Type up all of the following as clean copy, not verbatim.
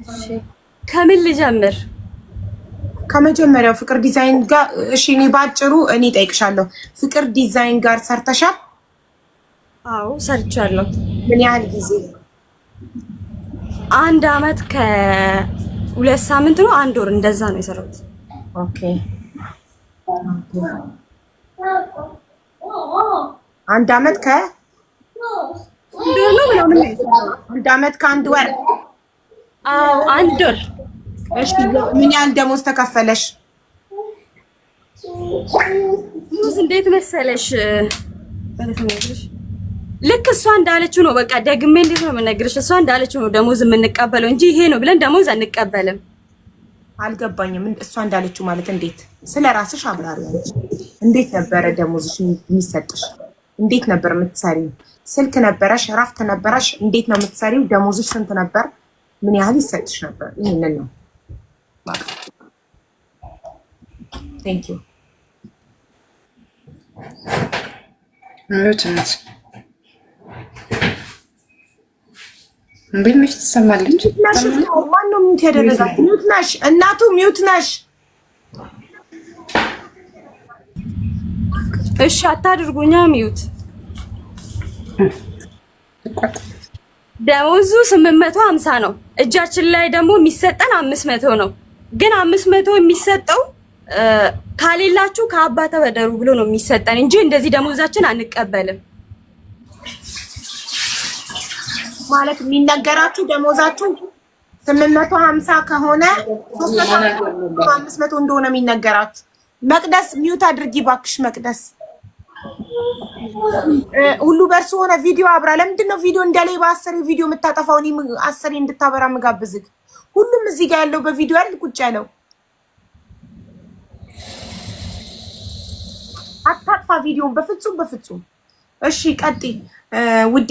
እሺ ከምን ልጀምር? ከመጀመሪያው ፍቅር ዲዛይን ጋር እሺ። እኔ ባጭሩ እኔ ጠይቅሻለሁ፣ ፍቅር ዲዛይን ጋር ሰርተሻል? አዎ ሰርቻለሁ። ምን ያህል ጊዜ? 1 አመት ከ2 ሳምንት ነው 1 ወር እንደዛ ነው የሰራሁት። ኦኬ 1 አመት ከ 1 ወር ነው ምናምን ነው። 1 አመት ከ1 ወር። አዎ 1 ወር። እሺ ምን ያህል ደሞዝ ተከፈለሽ? ሙዝ እንዴት መሰለሽ ልክ እሷ እንዳለችው ነው። በቃ ደግሜ እንዴት ነው የምነግርሽ? እሷ እንዳለችው ነው ደሞዝ የምንቀበለው እንጂ ይሄ ነው ብለን ደሞዝ አንቀበልም። አልገባኝም። እሷ እንዳለችው ማለት እንዴት? ስለራስሽ አብራሪ አንቺ። እንዴት ነበረ ደሞዝሽ የሚሰጥሽ? እንዴት ነበር የምትሰሪው? ስልክ ነበረሽ? እረፍት ነበረሽ? እንዴት ነው የምትሰሪው? ደሞዝሽ ስንት ነበር? ምን ያህል ይሰጥሽ ነበር? ይሄንን ነው። ቴንክ ዩ እንዴት ነሽ? ትሰማለች? ማነው ሚውት ያደረጋት? ሚውት ነሽ እናቱ፣ ሚውት ነሽ። እሺ አታድርጉኛ ሚውት። ደሞዙ 850 ነው። እጃችን ላይ ደግሞ የሚሰጠን 500 ነው። ግን 500 የሚሰጠው ካሌላችሁ ከአባ ተበደሩ ብሎ ነው የሚሰጠን እንጂ እንደዚህ ደሞዛችን አንቀበልም። ማለት የሚነገራችሁ ደሞዛችሁ 850 ከሆነ 500 እንደሆነ የሚነገራችሁ። መቅደስ ሚውት አድርጊ ባክሽ። መቅደስ ሁሉ በርሱ ሆነ ቪዲዮ አብራ። ለምንድን ነው ቪዲዮ እንደላይ በ10 ቪዲዮ የምታጠፋው? እኔ 10 እንድታበራ ምጋብዝግ። ሁሉም እዚህ ጋር ያለው በቪዲዮ አይደል ቁጭ ያለው? አታጥፋ ቪዲዮን በፍጹም በፍጹም። እሺ ቀጥይ ውዴ።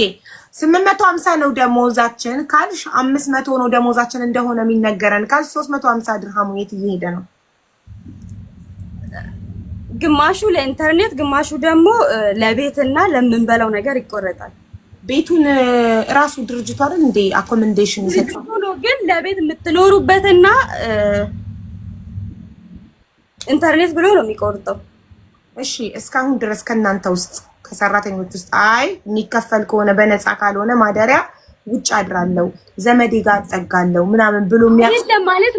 850 ነው ደሞዛችን ካልሽ 500 ነው ደሞዛችን እንደሆነ የሚነገረን ካልሽ 350 ድርሃሙ የት እየሄደ ነው? ግማሹ ለኢንተርኔት ግማሹ ደግሞ ለቤትና ለምንበላው ነገር ይቆረጣል። ቤቱን ራሱ ድርጅቱ አይደል እንዴ አኮመንዴሽን ይሰጣል? ግን ለቤት የምትኖሩበትና ኢንተርኔት ብሎ ነው የሚቆርጠው። እሺ እስካሁን ድረስ ከእናንተ ውስጥ ከሰራተኞች ውስጥ አይ የሚከፈል ከሆነ በነፃ ካልሆነ ማደሪያ ውጭ አድራለሁ ዘመዴ ጋር አጠጋለሁ ምናምን ብሎ የሚያስብ ማለት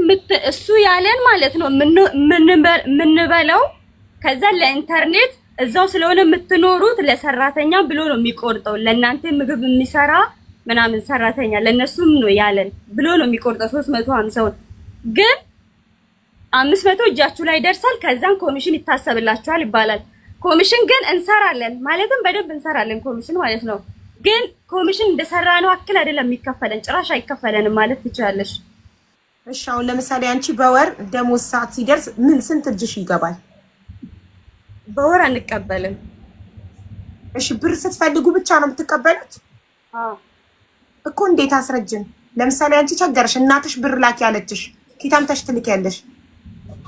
እሱ ያለን ማለት ነው የምንበላው ከዛ ለኢንተርኔት እዛው ስለሆነ የምትኖሩት ለሰራተኛ ብሎ ነው የሚቆርጠው። ለእናንተ ምግብ የሚሰራ ምናምን ሰራተኛ ለነሱም ነው ያለን ብሎ ነው የሚቆርጠው 350። ግን 500 እጃችሁ ላይ ደርሳል። ከዛን ኮሚሽን ይታሰብላችኋል ይባላል። ኮሚሽን ግን እንሰራለን ማለትም በደንብ እንሰራለን ኮሚሽን ማለት ነው። ግን ኮሚሽን እንደሰራነው አክል አይደለም የሚከፈለን፣ ጭራሽ አይከፈለንም ማለት ትችላለሽ። እሺ አሁን ለምሳሌ አንቺ በወር ደሞዝ ሰዓት ሲደርስ ምን ስንት እጅሽ ይገባል? በወር አንቀበልም። እሺ ብር ስትፈልጉ ብቻ ነው የምትቀበሉት? አዎ እኮ እንዴት አስረጅን። ለምሳሌ አንቺ ቸገርሽ እናትሽ ብር ላኪ ያለችሽ ኪታምታሽ ትልኪያለሽ።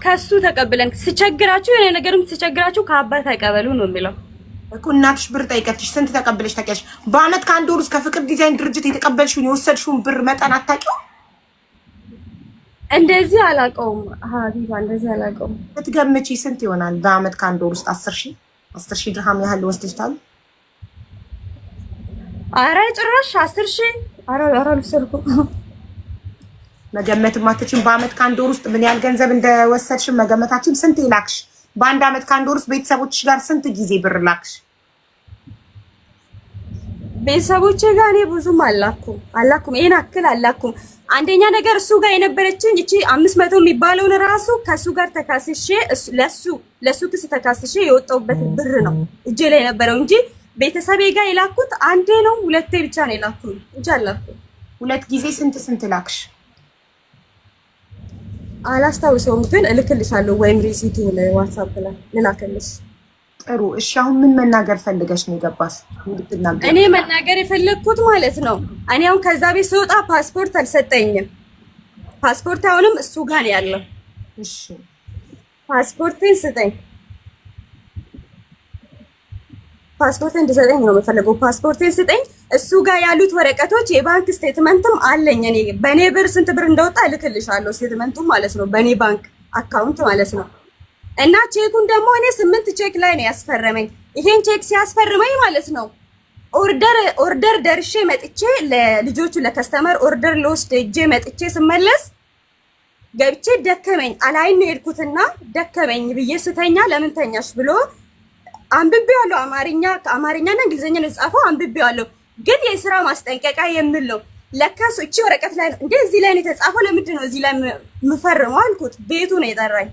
ከሱ ተቀብለን ስቸግራችሁ የኔ ነገርም ስቸግራችሁ ከአባት ተቀበሉ ነው የሚለው እኮ። እናትሽ ብር ጠይቀትሽ ስንት ተቀብለሽ ታውቂያለሽ? በአመት ከአንድ ወር እስከ ፍቅር ዲዛይን ድርጅት የተቀበልሽውን የወሰድሽውን ብር መጠን አታውቂው? እንደዚህ አላውቀውም ሀቢባ፣ እንደዚህ አላውቀውም። ብትገምቺ ስንት ይሆናል? በአመት ከአንድ ወር ውስጥ 10,000 ድርሃም ያህል ወስደሽታል? ኧረ ጭራሽ 10,000 ኧረ አልወሰድኩም። መገመት ማትችም። በአመት ከአንድ ወር ውስጥ ምን ያህል ገንዘብ እንደወሰድሽ መገመታችን። ስንት ላክሽ? በአንድ አመት ከአንድ ወር ውስጥ ቤተሰቦችሽ ጋር ስንት ጊዜ ብር ላክሽ? ቤተሰቦቼ ጋር እኔ ብዙም አላኩም ይሄን አክል አላኩም። አንደኛ ነገር እሱ ጋር የነበረችኝ እቺ 500 የሚባለውን ራሱ ከሱ ጋር ተካስሼ ለሱ ክስ ተካስሼ የወጣሁበት ብር ነው እጄ ላይ የነበረው እንጂ ቤተሰቤ ጋር የላኩት አንዴ ነው ሁለቴ ብቻ ነው የላኩት እንጂ አላኩም። ሁለት ጊዜ ስንት ላክሽ? አላስታውሰውም ግን እልክልሻለሁ ወይም ሪሲቱን ዋትስአፕ ላይ ልላክልሽ። ጥሩ እሺ። አሁን ምን መናገር ፈልገሽ ነው የገባሽ? እንድትናገር እኔ መናገር የፈለግኩት ማለት ነው እኔ አሁን ከዛ ቤት ስወጣ ፓስፖርት አልሰጠኝም። ፓስፖርት አሁንም እሱ ጋር ነው ያለው። እሺ ፓስፖርቴን ስጠኝ። ፓስፖርት እንድሰጠኝ ነው የምፈልገው። ፓስፖርቴን ስጠኝ። እሱ ጋር ያሉት ወረቀቶች የባንክ ስቴትመንትም አለኝ። እኔ በእኔ ብር ስንት ብር እንደወጣ እልክልሻለሁ፣ ስቴትመንቱም ማለት ነው በእኔ ባንክ አካውንት ማለት ነው። እና ቼኩን ደግሞ እኔ 8 ቼክ ላይ ነው ያስፈረመኝ። ይሄን ቼክ ሲያስፈርመኝ ማለት ነው ኦርደር ደርሼ መጥቼ ለልጆቹ ለከስተመር ኦርደር ልወስድ እጄ መጥቼ ስመለስ ገብቼ ደከመኝ። አላይን ነው የሄድኩትና ደከመኝ ብዬ ስተኛ ለምን ተኛሽ ብሎ አንብቤዋለሁ። አማርኛና እንግሊዝኛ ነው የጻፈው። አንብቤዋለሁ ግን የስራ ማስጠንቀቂያ የሚል ነው። ለካስ እቺ ወረቀት ላይ ነው እንዴ እዚህ ላይ ነው የተጻፈው። ለምንድን ነው እዚህ ላይ የምፈርመው አልኩት። ቤቱ ነው የጠራኝ።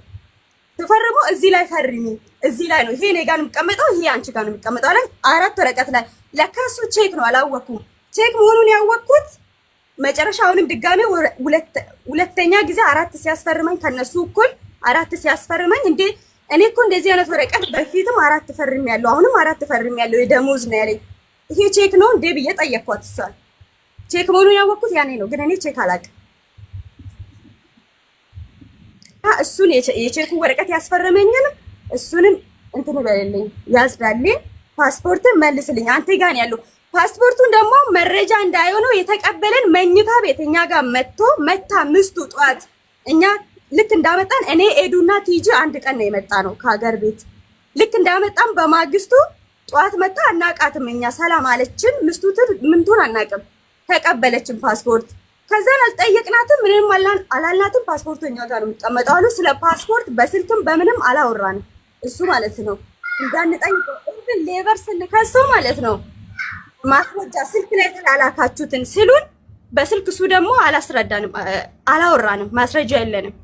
ተፈርመው እዚህ ላይ ፈርሚ፣ እዚህ ላይ ነው ይሄ እኔ ጋር ነው የሚቀመጠው፣ ይሄ አንቺ ጋር ነው የሚቀመጠው አለኝ። 4 ወረቀት ላይ ለካሱ ቼክ ነው አላወኩም። ቼክ መሆኑን ያወቅኩት መጨረሻውንም ድጋሜ ሁለተኛ ጊዜ 4 ሲያስፈርመኝ ከነሱ እኩል 4 ሲያስፈርመኝ እንዴ እኔ እኮ እንደዚህ አይነት ወረቀት በፊትም 4 ፈርሜያለሁ፣ አሁንም 4 ፈርሜያለሁ የደሞዝ ነው ያለኝ። ይሄ ቼክ ነው እንዴ ብዬ ጠየቅኳት። እሷን ቼክ መሆኑን ያወቅኩት ያኔ ነው፣ ግን እኔ ቼክ አላውቅም። እሱን የቼኩ ወረቀት ያስፈረመኝን እሱንም እንትን በለልኝ፣ ያጽዳልኝ፣ ፓስፖርትን መልስልኝ። አንተ ጋር ያለው ፓስፖርቱን ደግሞ መረጃ እንዳይሆነው የተቀበለን መኝታ ቤት እኛ ጋር መታ ምስቱ ጧት እኛ ልክ እንዳመጣን እኔ ኤዱና ቲጂ አንድ ቀን ነው የመጣ ነው ከሀገር ቤት። ልክ እንዳመጣን በማግስቱ ጧት መጣ። አናቃትም እኛ ሰላም አለችን። ምስቱትን ምንቱን አናቅም። ተቀበለችን ፓስፖርት። ከዛን አልጠየቅናትም፣ ምንም አላልናትም። ፓስፖርቱ እኛ ጋር ነው የሚቀመጠው አሉ። ስለ ፓስፖርት በስልክም በምንም አላወራንም። እሱ ማለት ነው እንዳንጠይቀው እንትን ሌበር ስንከሰው ማለት ነው ማስረጃ ስልክ ላይ ተላላካችሁትን ሲሉን በስልክ እሱ ደግሞ አላስረዳንም፣ አላወራንም። ማስረጃ የለንም።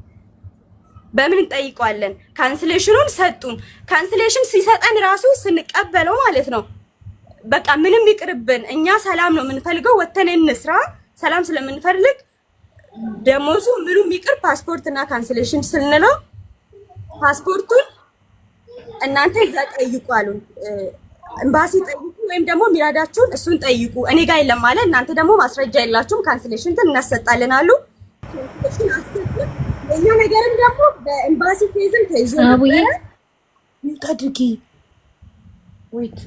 በምን እንጠይቀዋለን? ካንስሌሽኑን ሰጡን። ካንስሌሽን ሲሰጠን ራሱ ስንቀበለው ማለት ነው በቃ ምንም ይቅርብን፣ እኛ ሰላም ነው የምንፈልገው፣ ወተን እንስራ፣ ሰላም ስለምንፈልግ ደሞዙ ምኑም ይቅር፣ ፓስፖርትና ካንስሌሽን ስንለው ፓስፖርቱን እናንተ እዛ ጠይቁ አሉን። ኤምባሲ ጠይቁ ወይም ደግሞ ሚራዳችሁን እሱን ጠይቁ፣ እኔ ጋር የለም ማለት እናንተ ደግሞ ማስረጃ የላችሁም፣ ካንስሌሽን እናሰጣለን አሉ። ካንስሌሽን አሰጡን። እኛ ነገርም ደግሞ በኤምባሲ ኬዝም ተይዞ ነበር። ታድርጊ ወይት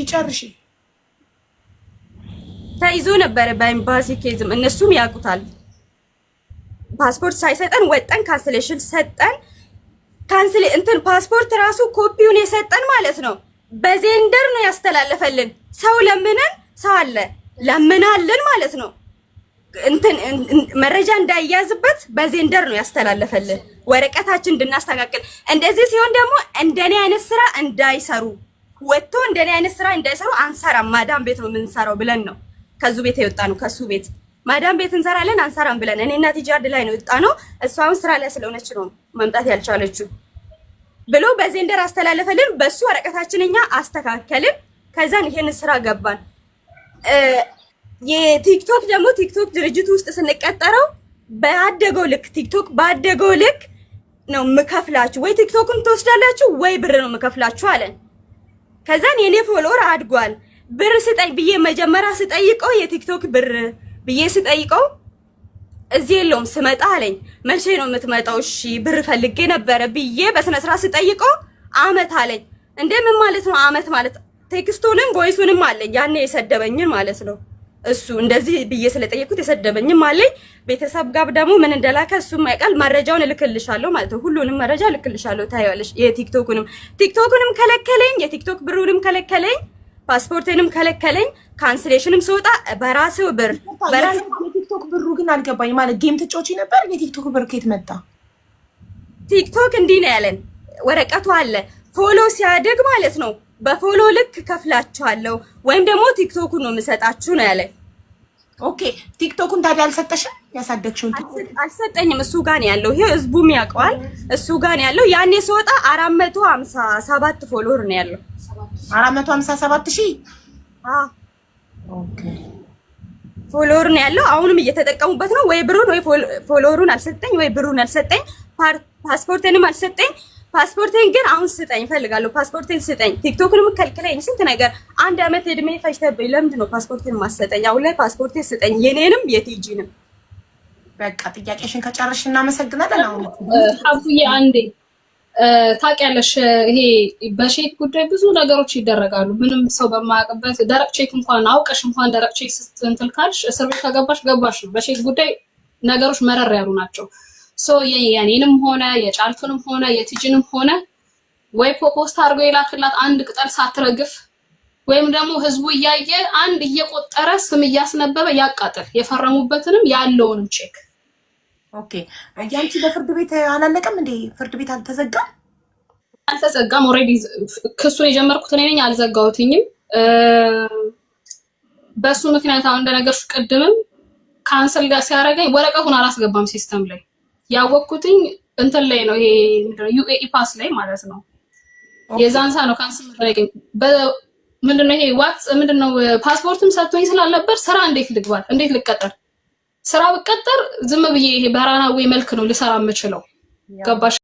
ጨርሺ ተይዞ ነበር በኤምባሲ ኬዝም፣ እነሱም ያውቁታል። ፓስፖርት ሳይሰጠን ወጠን ካንስሌሽን ሰጠን። ካንስሌ እንትን ፓስፖርት ራሱ ኮፒውን የሰጠን ማለት ነው በዜንደር ነው ያስተላለፈልን። ሰው ለምነን ሰው አለ ለምናለን ማለት ነው እንትን መረጃ እንዳይያዝበት በዜንደር ነው ያስተላለፈልን ወረቀታችን እንድናስተካክል። እንደዚህ ሲሆን ደግሞ እንደኔ አይነት ስራ እንዳይሰሩ ወጥቶ እንደኔ አይነት ስራ እንዳይሰሩ አንሰራም፣ ማዳም ቤት ነው የምንሰራው ብለን ነው ከሱ ቤት የወጣ ነው። ከሱ ቤት ማዳም ቤት እንሰራለን አንሰራም ብለን እኔና ቲጂ አንድ ላይ ነው የወጣ ነው። እሷም ስራ ላይ ስለሆነች ነው መምጣት ያልቻለችው ብሎ በዜንደር አስተላለፈልን። በሱ ወረቀታችን እኛ አስተካከልን። ከዛን ይሄን ስራ ገባን። የቲክቶክ ደግሞ ቲክቶክ ድርጅት ውስጥ ስንቀጠረው ባደገው ልክ ቲክቶክ ባደገው ልክ ነው የምከፍላችሁ፣ ወይ ቲክቶክን ትወስዳላችሁ ወይ ብር ነው የምከፍላችሁ አለን። ከዛን የኔ ፎሎወር አድጓል። ብር ስጠኝ ብዬ መጀመሪያ ስጠይቀው የቲክቶክ ብር ብዬ ስጠይቀው እዚህ የለውም ስመጣ አለኝ። መቼ ነው የምትመጣው? እሺ ብር ፈልጌ ነበረ ብዬ በስነ ስርዓት ስጠይቀው አመት አለኝ። እንዴ ምን ማለት ነው አመት ማለት? ቴክስቱንም ቮይሱንም አለኝ ያኔ የሰደበኝን ማለት ነው። እሱ እንደዚህ ብዬ ስለጠየቁት የሰደበኝም አለኝ። ቤተሰብ ጋር ደግሞ ምን እንደላከ እሱም ያውቃል። መረጃውን እልክልሻለሁ ማለት ነው። ሁሉንም መረጃ እልክልሻለሁ ታያለሽ። ቲክቶክንም ከለከለኝ፣ የቲክቶክ ብሩንም ከለከለኝ፣ ፓስፖርቴንም ከለከለኝ። ካንስሌሽንም ስወጣ በራስው ብር የቲክቶክ ብሩ ግን አልገባኝ ማለት ጌም ትጫወቺ ነበር? የቲክቶክ ብር ከየት መጣ? ቲክቶክ እንዲህ ነው ያለን፣ ወረቀቱ አለ። ፎሎ ሲያድግ ማለት ነው በፎሎ ልክ ከፍላችኋለሁ ወይም ደግሞ ቲክቶኩን ነው የምሰጣችሁ ነው ያለን። ኦኬ ቲክቶኩን ታዲያ አልሰጠሽም? ያሳደግሽውን አልሰጠኝም። እሱ ጋር ነው ያለው። ይሄ ህዝቡም ያውቀዋል። እሱ ጋር ነው ያለው። ያኔ ስወጣ 457 ፎሎወር ነው ያለው። 457,000 ኦኬ ፎሎወር ነው ያለው። አሁንም እየተጠቀሙበት ነው። ወይ ብሩን ወይ ፎሎወሩን አልሰጠኝ፣ ወይ ብሩን አልሰጠኝ፣ ፓስፖርቴንም አልሰጠኝ። ፓስፖርቴን ግን አሁን ስጠኝ እፈልጋለሁ። ፓስፖርቴን ስጠኝ። ቲክቶክንም ከልክለኝ ስንት ነገር። 1 አመት እድሜ ፈጅተብኝ ለምንድን ነው ፓስፖርቴን ማሰጠኝ? አሁን ላይ ፓስፖርቴን ስጠኝ፣ የኔንም የቲጂንም። በቃ ጥያቄሽን ከጨረስሽ እናመሰግናለን። አሁን ሀቡዬ አንዴ ታውቂያለሽ ይሄ በሼክ ጉዳይ ብዙ ነገሮች ይደረጋሉ። ምንም ሰው በማያውቅበት ደረቅ ቼክ እንኳን አውቀሽ እንኳን ደረቅ ቼክ ስትንትል ካልሽ እስር ቤት ከገባሽ ገባሽ ነው። በሼክ ጉዳይ ነገሮች መረር ያሉ ናቸው። ሶ የኔንም ሆነ የጫልቱንም ሆነ የትጅንም ሆነ ወይ ፖስት አድርጎ የላክላት አንድ ቅጠል ሳትረግፍ ወይም ደግሞ ህዝቡ እያየ አንድ እየቆጠረ ስም እያስነበበ ያቃጥል የፈረሙበትንም ያለውንም ቼክ። ኦኬ ያንቺ በፍርድ ቤት አላለቀም እንዴ? ፍርድ ቤት አልተዘጋም? አልተዘጋም። ኦልሬዲ ክሱን የጀመርኩት እኔ ነኝ፣ አልዘጋሁትኝም። በሱ ምክንያት አሁን እንደነገርሽ ቅድምም ካንሰል ጋር ሲያደርገኝ ወረቀቱን አላስገባም ሲስተም ላይ ያወቅኩትኝ እንትን ላይ ነው። ይሄ ምንድነው ዩኤኢ ፓስ ላይ ማለት ነው። የዛንሳ ነው ካንሰል ማድረገኝ ምንድነው ይሄ ዋትስ ምንድነው ፓስፖርትም ሰጥቶኝ ስላልነበር ስራ እንዴት ልግባል? እንዴት ልቀጠር? ስራ ብቀጠር ዝም ብዬ ይሄ በራናዊ መልክ ነው ልሰራ የምችለው። ገባሽ?